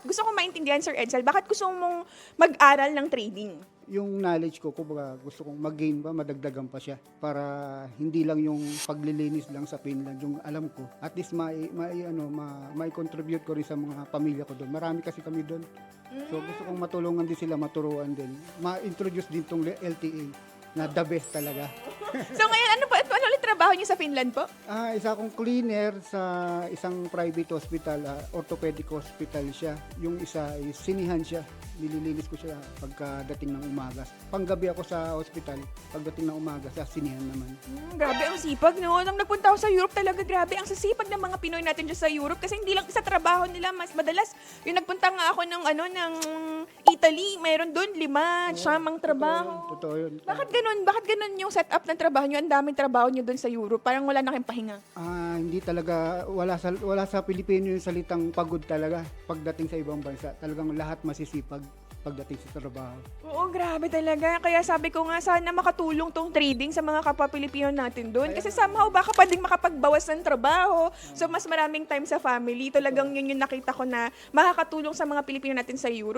Gusto kong maintindihan, Sir Edsel, bakit gusto mong mag-aral ng trading? Yung knowledge ko, kumbaga gusto kong mag-gain pa, madagdagan pa siya para hindi lang yung paglilinis lang sa Finland yung alam ko. At least may contribute ko rin sa mga pamilya ko doon. Marami kasi kami doon. So gusto kong matulungan din sila, maturuan din. Ma-introduce din tong LTA na the best talaga. So ngayon, ano ulit trabaho niyo sa Finland po? Isa akong cleaner sa isang private hospital, orthopedic hospital siya. Yung isa is sinihan siya. Nililinis ko siya pagkadating ng umaga. Panggabi ako sa hospital, pagdating ng umaga sa sinihan naman. Grabe ang sipag, no? Nung nagpunta ako sa Europe talaga, grabe ang sasipag ng mga Pinoy natin dyan sa Europe kasi hindi lang sa trabaho nila, mas madalas. Yung nagpunta nga ako ng Italy, mayroon doon 5, siyamang trabaho. Totoo yun. Bakit ganun? Bakit ganun yung setup ng trabaho nyo? Ang daming trabaho nyo doon sa Europe. Parang wala na kayong pahinga. Hindi talaga, wala sa Pilipino yung salitang pagod talaga pagdating sa ibang bansa. Talagang lahat masisipag pagdating sa trabaho. Oo, grabe talaga. Kaya sabi ko nga, sana makatulong tong trading sa mga kapwa Pilipino natin doon. Kasi somehow baka pwedeng makapagbawas ng trabaho. So mas maraming time sa family. Talagang yun yung nakita ko na makakatulong sa mga Pilipino natin sa Europe.